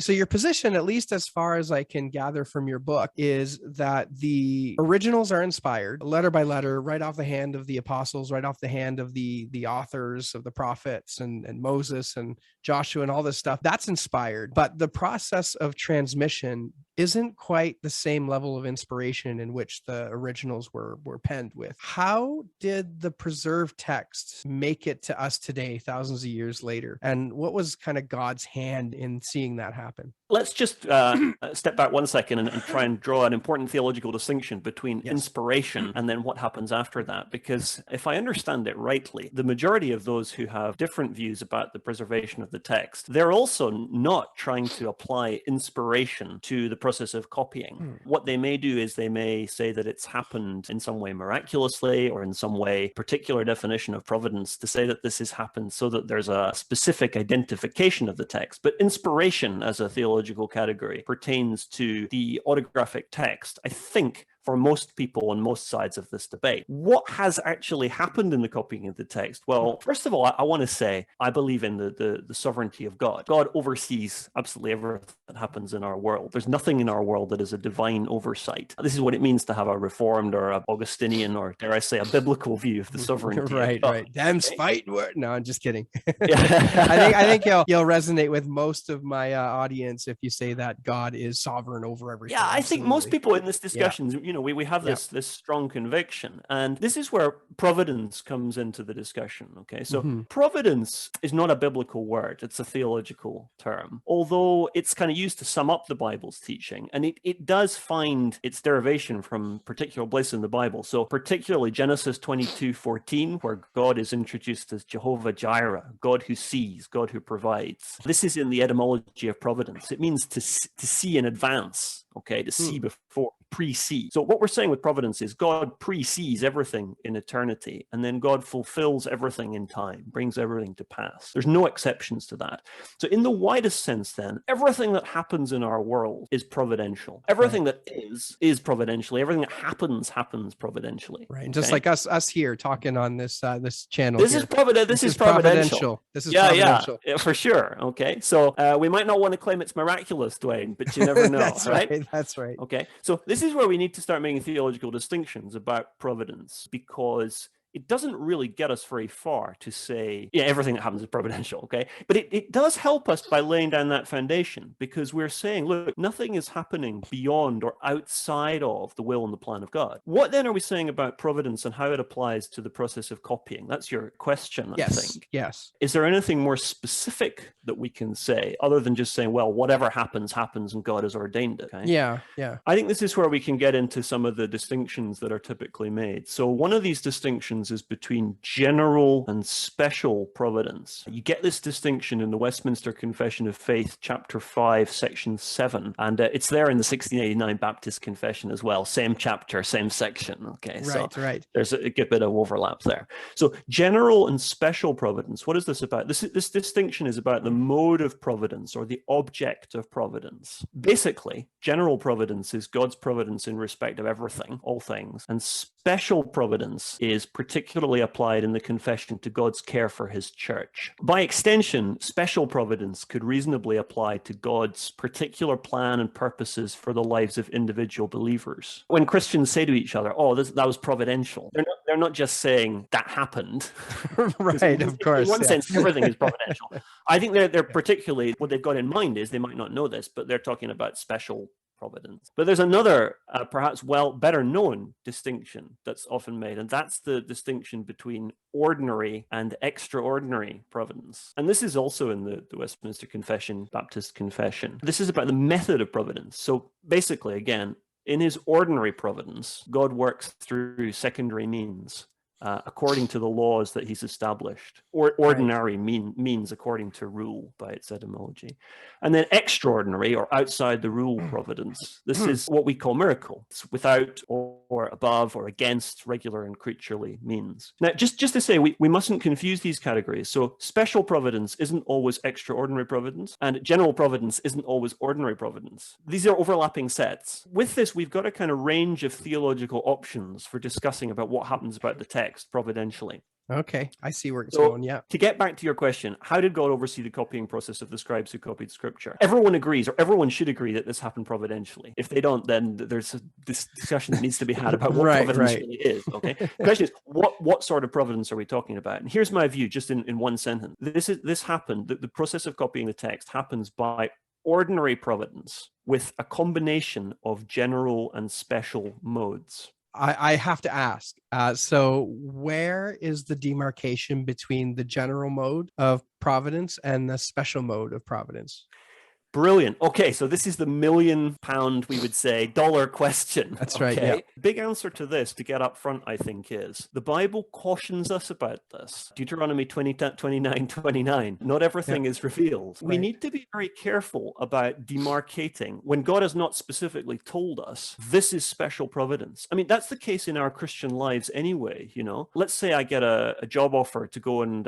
So your position, at least as far as I can gather from your book, is that the originals are inspired letter by letter, right off the hand of the apostles, right off the hand of the authors of the prophets and Moses and Joshua and all this stuff. That's inspired. But the process of transmission isn't quite the same level of inspiration in which the originals were penned with. How did the preserved texts make it to us today, thousands of years later? And what was kind of God's hand in seeing that happen? Let's just step back one second and try and draw an important theological distinction between inspiration and then what happens after that. Because if I understand it rightly, the majority of those who have different views about the preservation of the text, they're also not trying to apply inspiration to the process of copying. What they may do is they may say that it's happened in some way miraculously or in some way particular definition of providence to say that this has happened so that there's a specific identification of the text. But inspiration as a theological category pertains to the autographic text, I think, for most people on most sides of this debate. What has actually happened in the copying of the text? Well, first of all, I want to say I believe in the sovereignty of God. God oversees absolutely everything that happens in our world. There's nothing in our world that is a divine oversight. This is what it means to have a Reformed or a Augustinian or, dare I say, a biblical view of the sovereignty of God. Right. Damn spite word. No, I'm just kidding. I think you'll resonate with most of my audience if you say that God is sovereign over everything. Yeah, I think most people in this discussion, we have this strong conviction, and this is where providence comes into the discussion. Okay, so providence is not a biblical word; it's a theological term. Although it's kind of used to sum up the Bible's teaching, and it does find its derivation from particular places in the Bible. So particularly Genesis 22:14, where God is introduced as Jehovah Jireh, God who sees, God who provides. This is in the etymology of providence. It means to see in advance. Okay, to see before, pre-see. So what we're saying with providence is God pre-sees everything in eternity, and then God fulfills everything in time, brings everything to pass. There's no exceptions to that. So in the widest sense then, everything that happens in our world is providential. Everything that is providentially. Everything that happens providentially. Right, and just like us here talking on this this channel. This is providential. This is providential. Yeah, for sure. Okay, so we might not want to claim it's miraculous, Dwayne, but you never know. right? That's right. Okay, so this is where we need to start making theological distinctions about providence, because it doesn't really get us very far to say, everything that happens is providential, okay? But it does help us by laying down that foundation, because we're saying, look, nothing is happening beyond or outside of the will and the plan of God. What then are we saying about providence and how it applies to the process of copying? That's your question, I think. Yes. Is there anything more specific that we can say, other than just saying, well, whatever happens, happens, and God has ordained it? Okay? Yeah. I think this is where we can get into some of the distinctions that are typically made. So one of these distinctions is between general and special providence. You get this distinction in the Westminster Confession of Faith, chapter 5, section 7, and it's there in the 1689 Baptist Confession as well. Same chapter, same section. Okay, right. There's a good bit of overlap there. So general and special providence, what is this about? This distinction is about the mode of providence or the object of providence. Basically, general providence is God's providence in respect of everything, all things, and special providence is particularly applied in the confession to God's care for his church. By extension, special providence could reasonably apply to God's particular plan and purposes for the lives of individual believers. When Christians say to each other, that was providential, they're not just saying that happened. Right, of course. In one sense, everything is providential. I think they're particularly, what they've got in mind is, they might not know this, but they're talking about special providence. But there's another, perhaps better known distinction that's often made, and that's the distinction between ordinary and extraordinary providence. And this is also in the Westminster Confession, Baptist Confession. This is about the method of providence. So basically, again, in his ordinary providence, God works through secondary means. According to the laws that he's established, or ordinary means according to rule by its etymology. And then extraordinary or outside the rule providence. This is what we call miracle. It's without or above or against regular and creaturely means. Now, just to say, we mustn't confuse these categories. So special providence isn't always extraordinary providence, and general providence isn't always ordinary providence. These are overlapping sets. With this, we've got a kind of range of theological options for discussing about what happens about the text providentially. Okay, I see where it's So going. Yeah. to get back to your question, how did God oversee the copying process of the scribes who copied scripture? Everyone agrees, or everyone should agree, that this happened providentially. If they don't, then there's this discussion that needs to be had about what providence really is. Okay. The question is, what sort of providence are we talking about? And here's my view, just in one sentence. This happened. The process of copying the text happens by ordinary providence with a combination of general and special modes. I have to ask. So where is the demarcation between the general mode of providence and the special mode of providence? Brilliant. Okay, so this is the £1 million, we would say, dollar question. That's right. Yeah. Big answer to this, to get up front, I think, is the Bible cautions us about this. Deuteronomy 29:29. Not everything is revealed. We need to be very careful about demarcating when God has not specifically told us this is special providence. I mean, that's the case in our Christian lives anyway. You know, let's say I get a job offer to go and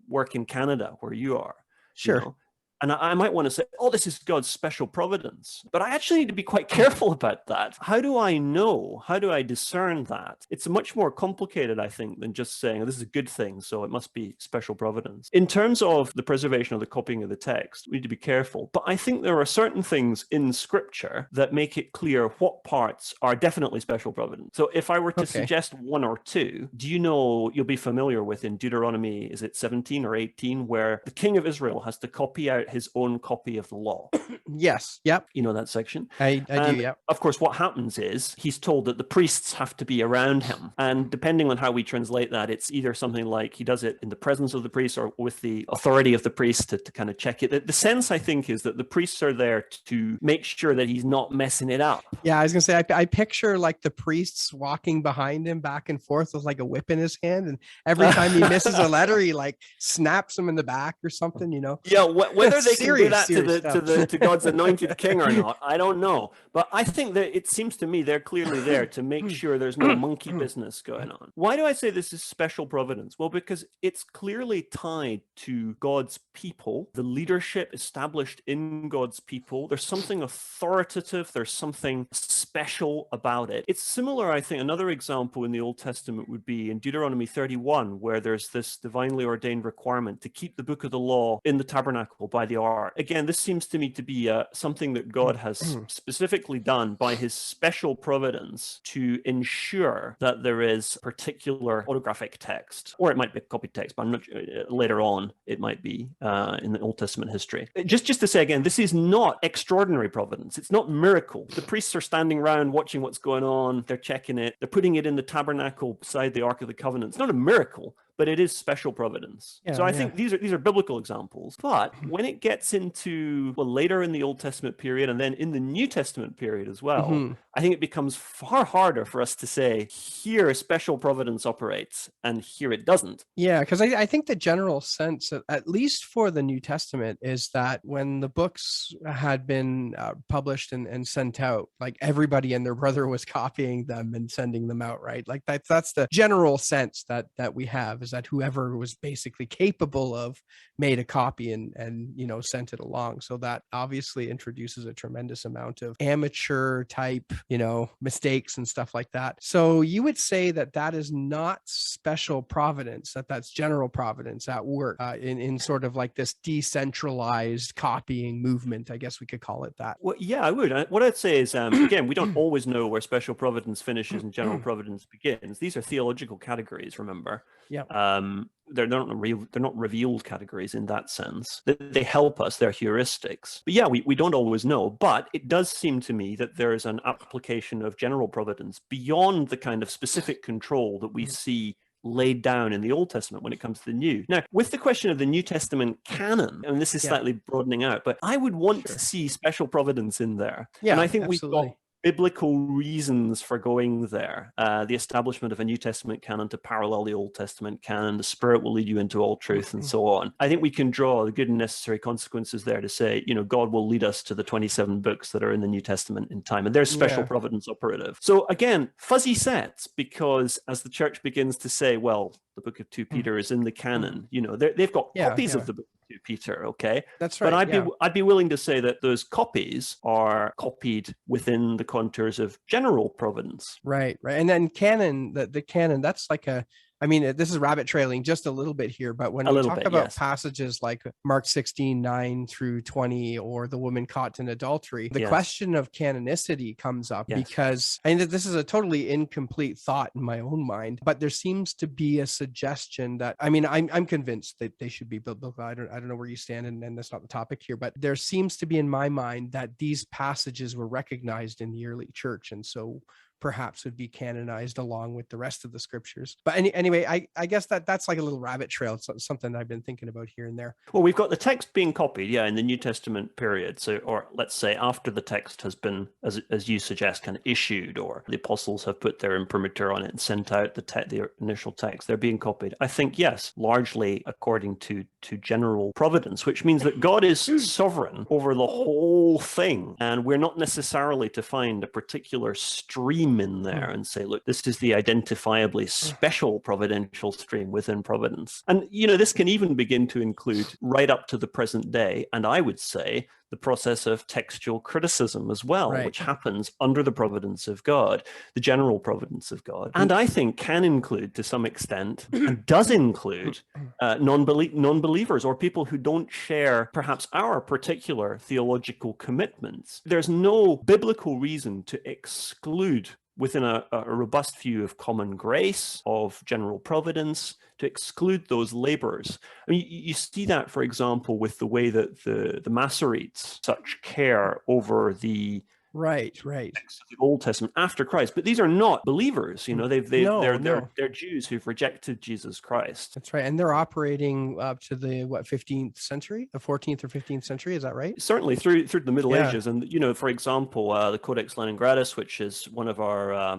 work in Canada, where you are. Sure. You know? And I might want to say, oh, this is God's special providence. But I actually need to be quite careful about that. How do I know? How do I discern that? It's much more complicated, I think, than just saying, oh, this is a good thing, so it must be special providence. In terms of the preservation or the copying of the text, we need to be careful. But I think there are certain things in Scripture that make it clear what parts are definitely special providence. So if I were to suggest one or two, do you know, you'll be familiar with in Deuteronomy, is it 17 or 18, where the king of Israel has to copy out his own copy of the law? Yes. Yep. You know that section? I do. Yep. Of course, what happens is he's told that the priests have to be around him. And depending on how we translate that, it's either something like he does it in the presence of the priest or with the authority of the priest to kind of check it. The sense, I think, is that the priests are there to make sure that he's not messing it up. Yeah, I was going to say, I picture like the priests walking behind him back and forth with like a whip in his hand. And every time he misses a letter, he like snaps him in the back or something, you know? Yeah, whether they can do that to God's anointed king or not, I don't know. But I think that it seems to me they're clearly there to make sure there's no monkey business going on. Why do I say this is special providence? Well, because it's clearly tied to God's people, the leadership established in God's people. There's something authoritative, there's something special about it. It's similar, I think, another example in the Old Testament would be in Deuteronomy 31, where there's this divinely ordained requirement to keep the book of the law in the tabernacle by the ark. Again, this seems to me to be something that God has specifically done by his special providence to ensure that there is particular autographic text, or it might be copied text, but I'm not later on it might be in the Old Testament history. Just to say again, this is not extraordinary providence. It's not miracle. The priests are standing around watching what's going on. They're checking it. They're putting it in the tabernacle beside the Ark of the Covenant. It's not a miracle, but it is special providence. So I think these are biblical examples. But when it gets into, well, later in the Old Testament period and then in the New Testament period as well, I think it becomes far harder for us to say, here special providence operates and here it doesn't. Yeah, because I think the general sense, at least for the New Testament, is that when the books had been published and sent out, like everybody and their brother was copying them and sending them out, right? Like that's the general sense that we have, is that whoever was basically capable of made a copy and you know, sent it along. So that obviously introduces a tremendous amount of amateur type, you know, mistakes and stuff like that. So you would say that that is not special providence, that's general providence at work in sort of like this decentralized copying movement, I guess we could call it that. Well, yeah, I would. What I'd say is, again, we don't always know where special providence finishes and general providence begins. These are theological categories, remember? Yeah. They're not revealed categories in that sense. They help us, they're heuristics. But yeah, we don't always know. But it does seem to me that there is an application of general providence beyond the kind of specific control that we see laid down in the Old Testament when it comes to the New. Now, with the question of the New Testament canon, and this is slightly broadening out, but I would want to see special providence in there. Yeah, and I think absolutely. we've got biblical reasons for going there. The establishment of a New Testament canon to parallel the Old Testament canon, the Spirit will lead you into all truth, and so on. I think we can draw the good and necessary consequences there to say, you know, God will lead us to the 27 books that are in the New Testament in time, and there's special providence operative. So again, fuzzy sets, because as the church begins to say, well, the book of 2 Peter is in the canon, you know, they've got copies of the book of 2 Peter, okay? That's right. But I'd be willing to say that those copies are copied within the contours of general providence. Right. And then canon, the canon, that's like a I mean, this is rabbit trailing just a little bit here, but when A we little talk bit, about yes. passages like Mark 16:9-20, or the woman caught in adultery, the Yes. question of canonicity comes up, Yes. because I mean, this is a totally incomplete thought in my own mind, but there seems to be a suggestion that, I mean, I'm convinced that they should be biblical. I don't know where you stand, and that's not the topic here, but there seems to be in my mind that these passages were recognized in the early church, and so perhaps would be canonized along with the rest of the scriptures. But anyway, I guess that's like a little rabbit trail. It's something I've been thinking about here and there. Well, we've got the text being copied, in the New Testament period. So, or let's say after the text has been, as you suggest, kind of issued, or the apostles have put their imprimatur on it and sent out the initial text, they're being copied. I think, yes, largely according to general providence, which means that God is sovereign over the whole thing, and we're not necessarily to find a particular stream in there and say, look, this is the identifiably special providential stream within providence. And, this can even begin to include right up to the present day, and I would say the process of textual criticism as well, Right. which happens under the providence of God, the general providence of God. And I think can include, to some extent, and does include non-believers, or people who don't share perhaps our particular theological commitments. There's no biblical reason to exclude, within a robust view of common grace, of general providence, to exclude those laborers. I mean, you see that, for example, with the way that the Masoretes such care over the Right. texts of the Old Testament after Christ, but these are not believers. They're Jews who've rejected Jesus Christ. That's right, and they're operating up to the 15th century, the 14th or 15th century. Is that right? Certainly through the Middle Ages, and for example, the Codex Leningratus, which is one of our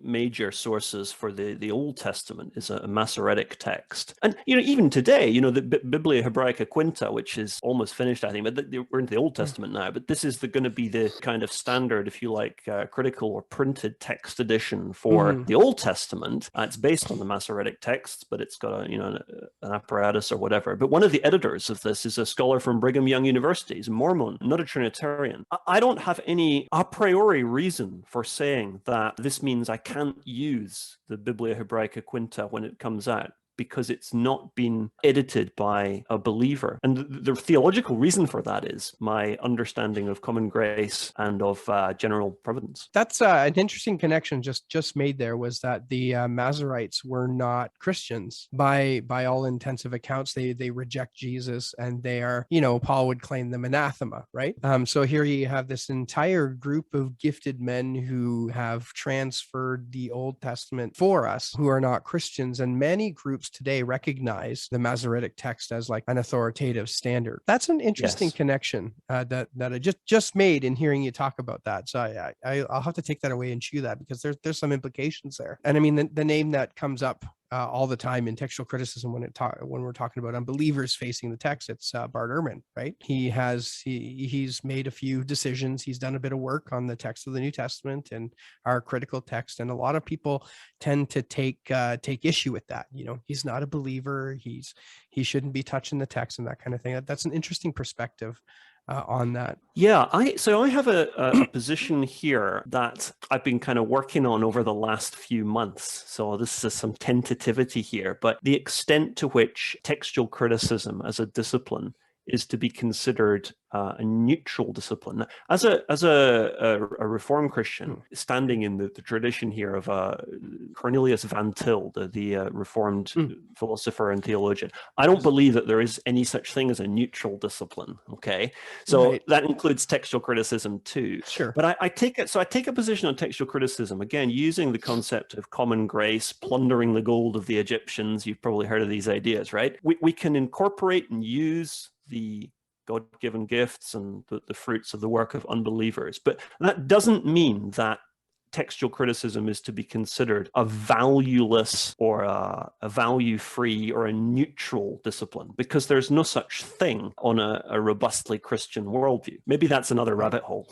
major sources for the Old Testament, is a Masoretic text, and even today, the Biblica Hebraica Quinta, which is almost finished, I think, but we're into the Old Testament now. But this is going to be the kind of standard, if you like, critical or printed text edition for the Old Testament. It's based on the Masoretic texts, but it's got an apparatus or whatever. But one of the editors of this is a scholar from Brigham Young University. He's a Mormon, not a Trinitarian. I don't have any a priori reason for saying that this means I can't use the Biblia Hebraica Quinta when it comes out, because it's not been edited by a believer. And the theological reason for that is my understanding of common grace and of general providence. That's an interesting connection just made there, was that the Masoretes were not Christians by all intensive accounts. They reject Jesus, and they are, Paul would claim them anathema, right? So here you have this entire group of gifted men who have transferred the Old Testament for us, who are not Christians, and many groups today recognize the Masoretic text as like an authoritative standard. That's an interesting connection that I just made in hearing you talk about that. So I'll have to take that away and chew that, because there's some implications there. And I mean, the name that comes up all the time in textual criticism when we're talking about unbelievers facing the text, it's Bart Ehrman, right? He's made a few decisions. He's done a bit of work on the text of the New Testament and our critical text, and a lot of people tend to take issue with that. He's not a believer. He shouldn't be touching the text and that kind of thing. That's an interesting perspective on that. Yeah, I have a position here that I've been kind of working on over the last few months. So this is some tentativity here, but the extent to which textual criticism as a discipline is to be considered a neutral discipline. As a Reformed Christian, standing in the tradition here of Cornelius Van Til, the Reformed philosopher and theologian, I don't believe that there is any such thing as a neutral discipline. Okay, so that includes textual criticism too. Sure, but I take a position on textual criticism, again using the concept of common grace, plundering the gold of the Egyptians. You've probably heard of these ideas, right? We can incorporate and use the God-given gifts and the fruits of the work of unbelievers. But that doesn't mean that textual criticism is to be considered a valueless or a value-free or a neutral discipline, because there's no such thing on a robustly Christian worldview. Maybe that's another rabbit hole.